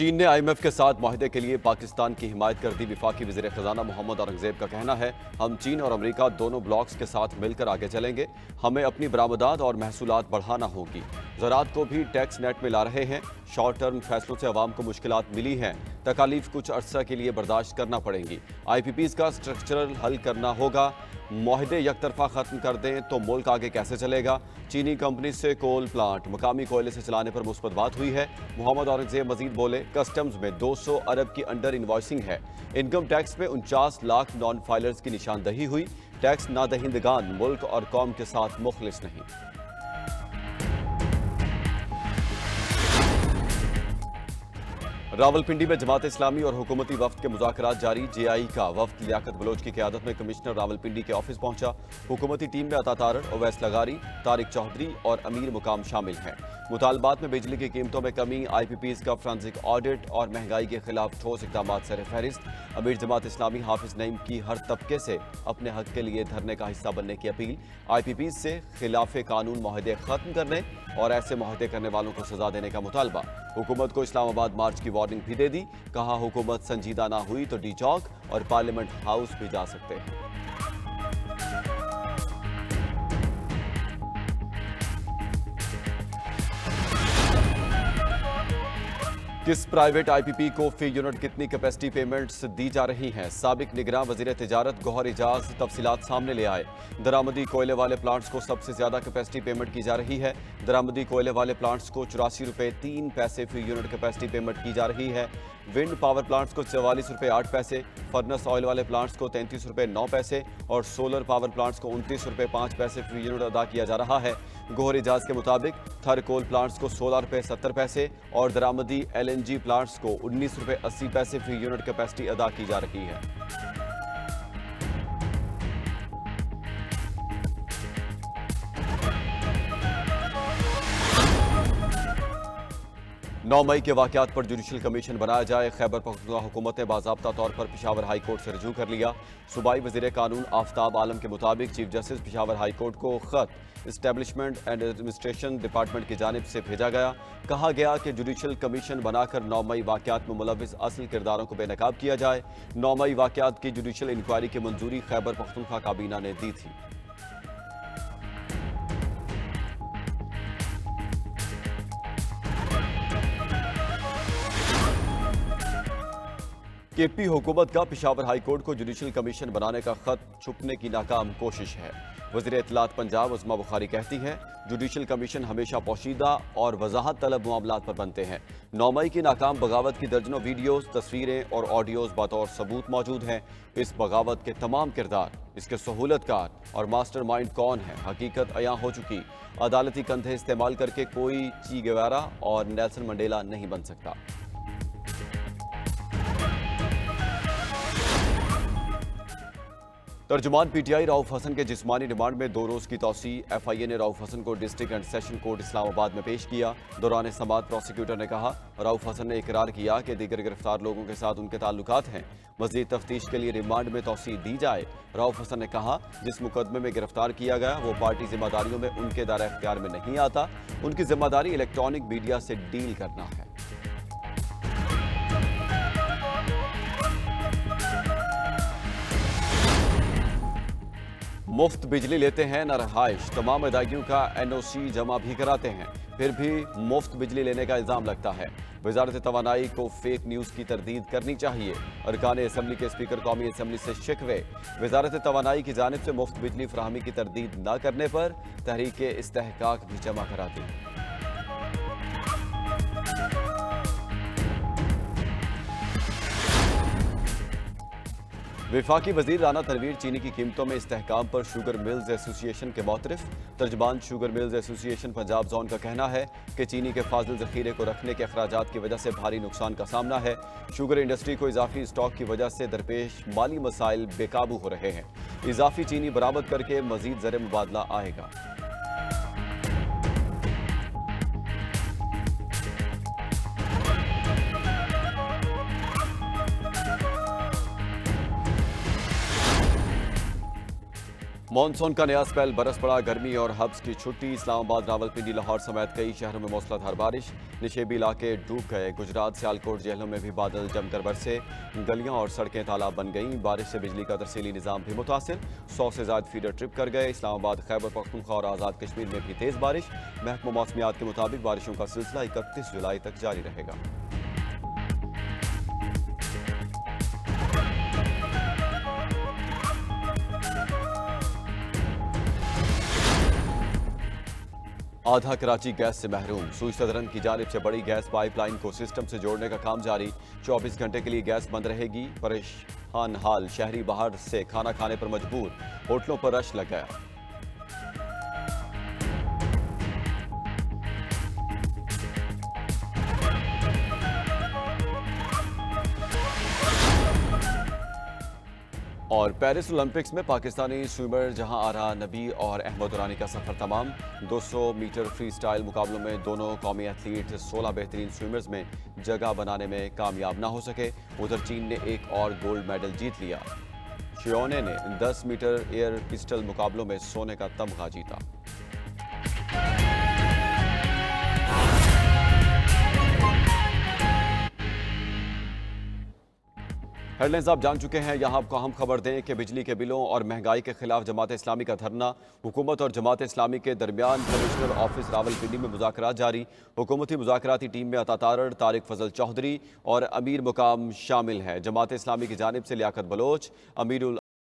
चीन ने IMF के साथ माहिदे के लिए पाकिस्तान की हिमायत कर दी। वफाकी वज़ीर ख़जाना मोहम्मद औरंगज़ेब का कहना है, हम चीन और अमेरिका दोनों ब्लॉक्स के साथ मिलकर आगे चलेंगे। हमें अपनी बरामदात और महसूलात बढ़ाना होगी। ज़राअत को भी टैक्स नेट में ला रहे हैं। शॉर्ट टर्म फैसलों से अवाम को मुश्किलात मिली हैं। तकालीफ कुछ अरसा के लिए बर्दाश्त करना पड़ेंगी। IPPs का स्ट्रक्चरल हल करना होगा। माहिदे यकतरफा खत्म कर दें तो मुल्क आगे कैसे चलेगा। चीनी कंपनी से कोल प्लांट मकामी कोयले से चलाने पर मुस्बत बात हुई है। मोहम्मद औरंगज़ेब मजीद बोले, कस्टम्स में 200 अरब की अंडर इनवॉइसिंग है। इनकम टैक्स में 49 लाख नॉन फाइलर्स की निशानदही हुई। टैक्स नादहिंदगान मुल्क और कौम के साथ मुखलिस नहीं। रावलपिंडी में जमात इस्लामी और हुकूमती वफ्द के मुज़ाकरात जारी। JI का वफ्द लियाकत बलोच की क़यादत में कमिश्नर रावलपिंडी के ऑफिस पहुंचा। हुकूमती टीम में अता तारड़, ओवैस लगारी, तारिक चौधरी और अमीर मुकाम शामिल हैं। मुतालबात में बिजली की कीमतों में कमी, IPPs का फ्रांसिक ऑडिट और महंगाई के खिलाफ ठोस इक़दाम सर फहरिस्त। अमीर जमात इस्लामी हाफिज नईम की हर तबके से अपने हक के लिए धरने का हिस्सा बनने की अपील। IPPs से खिलाफ कानून माहिदे खत्म करने और ऐसे माहिदे करने वालों को सजा देने का मुतालबा। हुकूमत को इस्लामाबाद मार्च की वार्निंग भी दे दी। कहा, हुकूमत संजीदा ना हुई तो डी चौक और पार्लियामेंट हाउस भी जा सकते हैं। किस प्राइवेट IPP को फी यूनिट कितनी कैपेसिटी पेमेंट्स दी जा रही हैं। साबिक निगरान वजीर तिजारत गौहर एजाज तफसीलात सामने ले आए। दरामदी कोयले वाले प्लांट्स को सबसे ज्यादा कैपेसिटी पेमेंट की जा रही है। दरामदी कोयले वाले प्लांट्स को 84 रुपये 3 पैसे फी यूनिट कैपेसिटी पेमेंट की जा रही है। विंड पावर प्लांट्स को 44 रुपये 8 पैसे, फर्नस ऑयल वाले प्लांट्स को 33 रुपये 9 पैसे और सोलर पावर प्लांट्स को 29 रुपये 5 पैसे फी यूनिट अदा किया जा रहा है। गौहर एजाज के मुताबिक थर कोल प्लांट्स को 16 रुपये 70 पैसे और दरामदी LNG प्लांट्स को 19 रुपये 80 पैसे फी यूनिट कैपेसिटी अदा की जा रही है। 9 मई के वाकयात पर जुडिशल कमीशन बनाया जाए। खैबर पख्तूनख्वा हुकूमत ने बाज़ाब्ता तौर पर पेशावर हाई कोर्ट से रजू कर लिया। सूबाई वज़ीर कानून आफ्ताब आलम के मुताबिक chief justice Peshawar high court को खत इस्टेब्लिशमेंट एंड एडमिनिस्ट्रेशन डिपार्टमेंट की जानिब से भेजा गया। कहा गया कि जुडिशल कमीशन बनाकर 9 मई वाकयात में मुलविस असल किरदारों को बेनकाब किया जाए। 9 मई वाकयात की जुडिशल इंक्वायरी की मंजूरी खैबर पख्तूनख्वा काबीना ने दी थी। KP हुकूमत का पेशावर हाई कोर्ट को जुडिशल कमीशन बनाने का खत छुपने की नाकाम कोशिश है। वज़ीर इत्तलात पंजाब उस्मा बुखारी कहती हैं, जुडिशल कमीशन हमेशा पोशीदा और वजाहत तलब मामलात पर बनते हैं। 9 मई की नाकाम बगावत की दर्जनों वीडियोस, तस्वीरें और ऑडियोज बतौर सबूत मौजूद हैं। इस बगावत के तमाम किरदार, इसके सहूलतकार और मास्टर माइंड कौन है, हकीकत अयां हो चुकी। अदालती कंधे इस्तेमाल करके कोई ची गेवारा और नेल्सन मंडेला नहीं बन सकता। तर्जुमान PTI रऊफ हसन के जिस्मानी रिमांड में 2 रोज़ की तौसी। FIA ने रऊफ हसन को district and session court Islamabad में पेश किया। दौरान समाअत प्रोसिक्यूटर ने कहा, रऊफ हसन ने इकरार किया कि दीगर गिरफ्तार लोगों के साथ उनके ताल्लुकात हैं। मज़ीद तफ्तीश के लिए रिमांड में तौसी दी जाए। रऊफ हसन ने कहा, जिस मुकदमे में गिरफ्तार किया गया वो पार्टी जिम्मेदारियों में उनके दायरा इख्तियार में नहीं आता। उनकी जिम्मेदारी इलेक्ट्रॉनिक मीडिया से डील करना है। मुफ्त बिजली लेते हैं न रहाइश, तमाम अदायगियों का NOC जमा भी कराते हैं, फिर भी मुफ्त बिजली लेने का इल्ज़ाम लगता है। वज़ारत तवानाई को फेक न्यूज़ की तरदीद करनी चाहिए। अरकान असम्बली के स्पीकर कौमी असम्बली से शिकवे। वज़ारत तवानाई की जानिब से मुफ्त बिजली फराहमी की तरदीद न करने पर तहरीक इस्तेहकाक भी जमा कराती। वफाकी वज़ीर राना तनवीर चीनी की कीमतों में इस्तेहकाम पर शुगर मिल्स एसोसिएशन के मौतरफ। तर्जुमान sugar mills association Punjab zone का कहना है कि चीनी के फाजिल ज़ख़ीरे को रखने के अखराजात की वजह से भारी नुकसान का सामना है। शुगर इंडस्ट्री को इजाफी स्टॉक की वजह से दरपेश माली मसाइल बेकाबू हो रहे हैं। इजाफी चीनी बरामद करके मजीद ज़र मुबादला आएगा। मॉनसून का नया स्पेल, बरस पड़ा गर्मी और हब्स की छुट्टी। इस्लामाबाद, रावलपिंडी, लाहौर समेत कई शहरों में मूसलाधार बारिश। निशेबी इलाके डूब गए। गुजरात, सियालकोट, जेलों में भी बादल जमकर बरसे। गलियां और सड़कें तालाब बन गईं। बारिश से बिजली का तरसीली निज़ाम भी मुतासिर। 100 से ज्यादा फीडर ट्रिप कर गए। इस्लामाबाद, खैबर पख्तूनख्वा और आज़ाद कश्मीर में भी तेज बारिश। महकमा मौसमियात के मुताबिक बारिशों का सिलसिला 31 जुलाई तक जारी रहेगा। आधा कराची गैस से महरूम। सूई सदरन की जानिब से बड़ी गैस पाइपलाइन को सिस्टम से जोड़ने का काम जारी। 24 घंटे के लिए गैस बंद रहेगी। परेशान हाल शहरी बाहर से खाना खाने पर मजबूर। होटलों पर रश लग गया। और पेरिस ओलंपिक्स में पाकिस्तानी स्विमर जहां आरा नबी और अहमद दुरानी का सफर तमाम। 200 मीटर फ्री स्टाइल मुकाबलों में दोनों कौमी एथलीट 16 बेहतरीन स्विमर्स में जगह बनाने में कामयाब ना हो सके। उधर चीन ने एक और गोल्ड मेडल जीत लिया। शियोने ने 10 मीटर एयर पिस्टल मुकाबलों में सोने का तमगा जीता। हेडलाइंस आप जान चुके हैं। यहाँ आपको हम खबर दें कि बिजली के बिलों और महंगाई के खिलाफ जमात इस्लामी का धरना। हुकूमत और जमात इस्लामी के दरमियान कमिश्नर ऑफिस रावलपिंडी में मुज़ाकरात जारी। हुकूमती मुज़ाकराती टीम में अता तारड़, तारिक फजल चौधरी और अमीर मुकाम शामिल हैं। जमात इस्लामी की जानिब से लियाकत बलोच, अमीरुल